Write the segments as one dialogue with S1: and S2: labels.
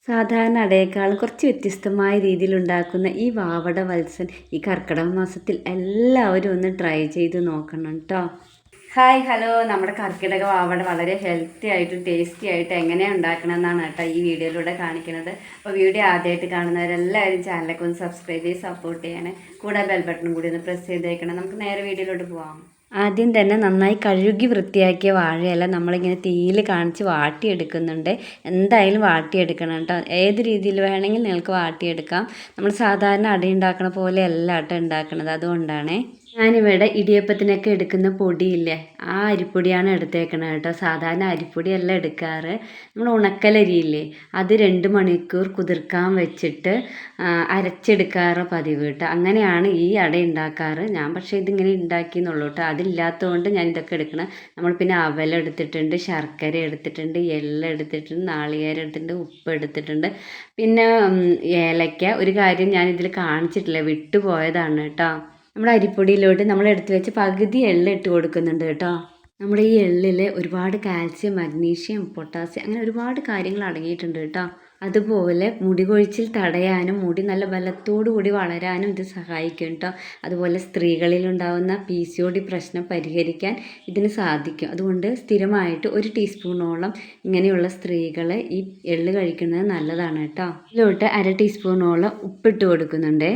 S1: സാധാരണ അടയേക്കാളും കുറച്ച് വ്യത്യസ്തമായ രീതിയിൽ ഉണ്ടാക്കുന്ന ഈ വാവട വത്സൻ ഈ കർക്കിടക മാസത്തിൽ എല്ലാവരും ഒന്ന് ട്രൈ ചെയ്ത് നോക്കണം കേട്ടോ. ഹായ് ഹലോ, നമ്മുടെ കർക്കിടക വാവട വളരെ ഹെൽത്തി ആയിട്ടും ടേസ്റ്റി ആയിട്ട് എങ്ങനെയാണ് ഉണ്ടാക്കണമെന്നാണ് കേട്ടോ ഈ വീഡിയോയിലൂടെ കാണിക്കുന്നത്. അപ്പോൾ വീഡിയോ ആദ്യമായിട്ട് കാണുന്നവരെല്ലാവരും ചാനലൊക്കെ ഒന്ന് സബ്സ്ക്രൈബ് ചെയ്ത് സപ്പോർട്ട് ചെയ്യണേ. കൂടെ ബെൽ ബട്ടണും കൂടി ഒന്ന് പ്രസ് ചെയ്തേക്കണം. നമുക്ക് നേരെ വീഡിയോയിലോട്ട് പോവാം. ആദ്യം തന്നെ നന്നായി കഴുകി വൃത്തിയാക്കിയ വാഴയില നമ്മളിങ്ങനെ തീയിൽ കാണിച്ച് വാട്ടിയെടുക്കുന്നുണ്ട്. എന്തായാലും വാട്ടിയെടുക്കണം കേട്ടോ. ഏത് രീതിയിൽ വേണമെങ്കിൽ നിങ്ങൾക്ക് വാട്ടിയെടുക്കാം. നമ്മൾ സാധാരണ അട ഉണ്ടാക്കണ പോലെ അല്ല കേട്ടോ ഉണ്ടാക്കുന്നത്, അതുകൊണ്ടാണേ. ഞാനിവിടെ ഇടിയപ്പത്തിനൊക്കെ എടുക്കുന്ന പൊടിയില്ലേ, ആ അരിപ്പൊടിയാണ് എടുത്തേക്കണത് കേട്ടോ. സാധാരണ അരിപ്പൊടിയല്ല എടുക്കാറ്, നമ്മൾ ഉണക്കലരിയില്ലേ അത് 2 മണിക്കൂർ കുതിർക്കാൻ വെച്ചിട്ട് അരച്ചെടുക്കാറ് പതിവ് കേട്ടോ. അങ്ങനെയാണ് ഈ അട ഉണ്ടാക്കാറ്. ഞാൻ പക്ഷേ ഇതിങ്ങനെ ഉണ്ടാക്കിയെന്നുള്ളൂ കേട്ടോ. അതില്ലാത്തതുകൊണ്ട് ഞാൻ ഇതൊക്കെ എടുക്കണം. നമ്മൾ പിന്നെ അവലെടുത്തിട്ടുണ്ട്, ശർക്കര എടുത്തിട്ടുണ്ട്, എള്ള എടുത്തിട്ടുണ്ട്, നാളികേരം എടുത്തിട്ടുണ്ട്, ഉപ്പ് എടുത്തിട്ടുണ്ട്, പിന്നെ ഏലക്ക. ഒരു കാര്യം ഞാൻ ഇതിൽ കാണിച്ചിട്ടില്ല, വിട്ടുപോയതാണ് കേട്ടോ. നമ്മുടെ അരിപ്പൊടിയിലോട്ട് നമ്മൾ എടുത്തു വെച്ച് പകുതി എള്ള ഇട്ട് കൊടുക്കുന്നുണ്ട് കേട്ടോ. നമ്മുടെ ഈ എള്ളിൽ ഒരുപാട് കാൽസ്യം, മഗ്നീഷ്യം, പൊട്ടാസ്യം അങ്ങനെ ഒരുപാട് കാര്യങ്ങൾ അടങ്ങിയിട്ടുണ്ട് കേട്ടോ. അതുപോലെ മുടി കൊഴിച്ചിൽ തടയാനും മുടി നല്ല ബലത്തോടു കൂടി വളരാനും ഇത് സഹായിക്കും കേട്ടോ. അതുപോലെ സ്ത്രീകളിലുണ്ടാകുന്ന PCOD പ്രശ്നം പരിഹരിക്കാൻ ഇതിന് സാധിക്കും. അതുകൊണ്ട് സ്ഥിരമായിട്ട് 1 ടീസ്പൂണോളം ഇങ്ങനെയുള്ള സ്ത്രീകൾ ഈ എള്ള് കഴിക്കുന്നത് നല്ലതാണ് കേട്ടോ. ഇതിലോട്ട് 1/2 ടീസ്പൂണോളം ഉപ്പിട്ട് കൊടുക്കുന്നുണ്ട്.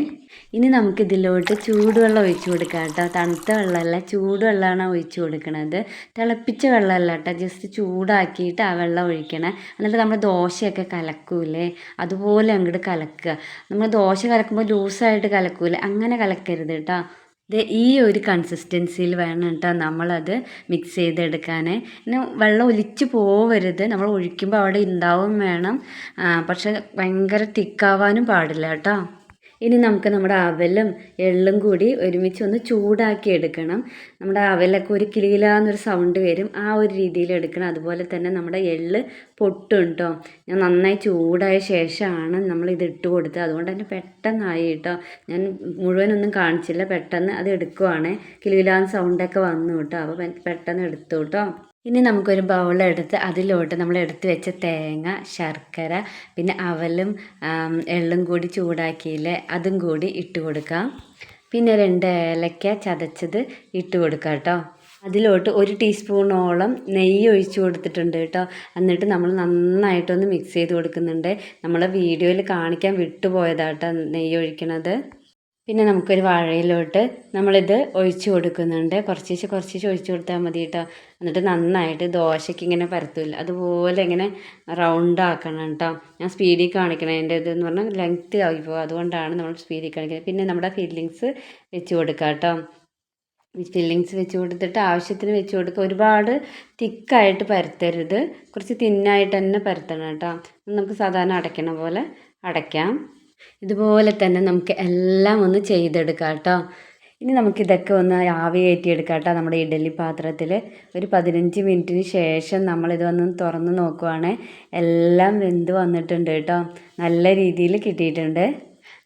S1: ഇനി നമുക്കിതിലോട്ട് ചൂടുവെള്ളം ഒഴിച്ചു കൊടുക്കാം കേട്ടോ. തണുത്ത വെള്ളമല്ല, ചൂടുവെള്ളമാണ് ഒഴിച്ചു കൊടുക്കണത്. തിളപ്പിച്ച വെള്ളമല്ല കേട്ടോ, ജസ്റ്റ് ചൂടാക്കിയിട്ട് ആ വെള്ളം ഒഴിക്കണം. എന്നിട്ട് നമ്മൾ ദോശയൊക്കെ കലക്കൂലേ അതുപോലെ അങ്ങോട്ട് കലക്കുക. നമ്മൾ ദോശ കലക്കുമ്പോൾ ലൂസായിട്ട് കലക്കൂലേ, അങ്ങനെ കലക്കരുത് കേട്ടോ. ഇത് ഈ ഒരു കൺസിസ്റ്റൻസിയിൽ വേണം കേട്ടോ നമ്മളത് മിക്സ് ചെയ്തെടുക്കാൻ. പിന്നെ വെള്ളം ഒലിച്ച് പോവരുത്, നമ്മൾ ഒഴിക്കുമ്പോൾ അവിടെ ഉണ്ടാവും വേണം. പക്ഷെ ഭയങ്കര തിക്കാവാനും പാടില്ല കേട്ടോ. ഇനി നമുക്ക് നമ്മുടെ അവലും എള്ളും കൂടി ഒരുമിച്ച് ഒന്ന് ചൂടാക്കി എടുക്കണം. നമ്മുടെ അവലൊക്കെ ഒരു കിലുകിലാന്നൊരു സൗണ്ട് വരും, ആ ഒരു രീതിയിൽ എടുക്കണം. അതുപോലെ തന്നെ നമ്മുടെ എള്ള് പൊട്ടും കേട്ടോ. ഞാൻ നന്നായി ചൂടായ ശേഷമാണ് നമ്മൾ ഇത് ഇട്ട് കൊടുത്തത്, അതുകൊണ്ട് തന്നെ പെട്ടെന്നായി കേട്ടോ. ഞാൻ മുഴുവനൊന്നും കാണിച്ചില്ല, പെട്ടെന്ന് അത് എടുക്കുവാണ്. കിലുകിലാന്ന് സൗണ്ടൊക്കെ വന്നു കേട്ടോ, അപ്പോൾ പെട്ടെന്ന് എടുത്തു കേട്ടോ. ഇനി നമുക്കൊരു ബൗളെടുത്ത് അതിലോട്ട് നമ്മൾ എടുത്ത് വെച്ച തേങ്ങ, ശർക്കര, പിന്നെ അവലും എള്ളും കൂടി ചൂടാക്കിയില്ലേ അതും കൂടി ഇട്ട് കൊടുക്കാം. പിന്നെ 2 ഏലക്ക ചതച്ചത് ഇട്ട് കൊടുക്കാം കേട്ടോ. അതിലോട്ട് 1 ടീസ്പൂണോളം നെയ്യ് ഒഴിച്ച് കൊടുത്തിട്ടുണ്ട് കേട്ടോ. എന്നിട്ട് നമ്മൾ നന്നായിട്ടൊന്ന് മിക്സ് ചെയ്ത് കൊടുക്കുന്നുണ്ട്. നമ്മളെ വീഡിയോയിൽ കാണിക്കാൻ വിട്ടുപോയതാട്ടോ നെയ്യ് ഒഴിക്കണത്. പിന്നെ നമുക്കൊരു വാഴയിലോട്ട് നമ്മളിത് ഒഴിച്ച് കൊടുക്കുന്നുണ്ട്. കുറച്ച് ഒഴിച്ച് കൊടുത്താൽ മതി കേട്ടോ. എന്നിട്ട് നന്നായിട്ട് ദോശയ്ക്ക് ഇങ്ങനെ പരത്തില്ല അതുപോലെ ഇങ്ങനെ റൗണ്ട് ആക്കണം കേട്ടോ. ഞാൻ സ്പീഡിൽ കാണിക്കണം, അതിൻ്റെ ഇതെന്ന് പറഞ്ഞാൽ ലെങ്ത്ത് ആയിപ്പോൾ, അതുകൊണ്ടാണ് നമ്മൾ സ്പീഡിൽ കാണിക്കുന്നത്. പിന്നെ നമ്മുടെ ഫില്ലിങ്സ് വെച്ച് കൊടുക്കാം കേട്ടോ. ഫില്ലിങ്സ് വെച്ച് കൊടുത്തിട്ട് ആവശ്യത്തിന് വെച്ച് കൊടുക്കുക. ഒരുപാട് തിക്കായിട്ട് പരത്തരുത്, കുറച്ച് തിന്നായിട്ട് തന്നെ പരത്തണം കേട്ടോ. നമുക്ക് സാധാരണ അടയ്ക്കണ പോലെ അടയ്ക്കാം. ഇതുപോലെ തന്നെ നമുക്ക് എല്ലാം ഒന്ന് ചെയ്തെടുക്കാം കേട്ടോ. ഇനി നമുക്കിതൊക്കെ ഒന്ന് ആവി കയറ്റിയെടുക്കാം കേട്ടോ. നമ്മുടെ ഇഡ്ഡലി പാത്രത്തിൽ ഒരു 15 മിനിറ്റിന് ശേഷം നമ്മളിത് വന്ന് തുറന്ന് നോക്കുവാണെങ്കിൽ എല്ലാം വെന്ത് വന്നിട്ടുണ്ട് കേട്ടോ. നല്ല രീതിയിൽ കിട്ടിയിട്ടുണ്ട്.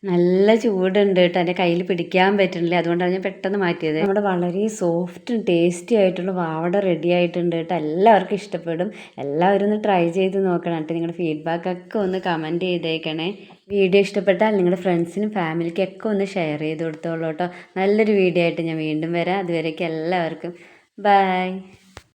S1: നല്ല ചൂടുണ്ട് കേട്ടോ, എൻ്റെ കയ്യിൽ പിടിക്കാൻ പറ്റുന്നില്ല, അതുകൊണ്ടാണ് ഞാൻ പെട്ടെന്ന് മാറ്റിയത്. നമ്മുടെ വളരെ സോഫ്റ്റും ടേസ്റ്റി ആയിട്ടുള്ള വാവട റെഡി ആയിട്ടുണ്ട് കേട്ടോ. എല്ലാവർക്കും ഇഷ്ടപ്പെടും. എല്ലാവരും ഒന്ന് ട്രൈ ചെയ്ത് നോക്കണം കേട്ടോ. നിങ്ങളുടെ ഫീഡ്ബാക്കൊക്കെ ഒന്ന് കമൻറ്റ് ചെയ്തേക്കണേ. വീഡിയോ ഇഷ്ടപ്പെട്ടാൽ നിങ്ങളുടെ ഫ്രണ്ട്സിനും ഫാമിലിക്കൊക്കെ ഒന്ന് ഷെയർ ചെയ്ത് കൊടുത്തോളൂ കേട്ടോ. നല്ലൊരു വീഡിയോ ആയിട്ട് ഞാൻ വീണ്ടും വരാം. അതുവരേക്കും എല്ലാവർക്കും ബൈ.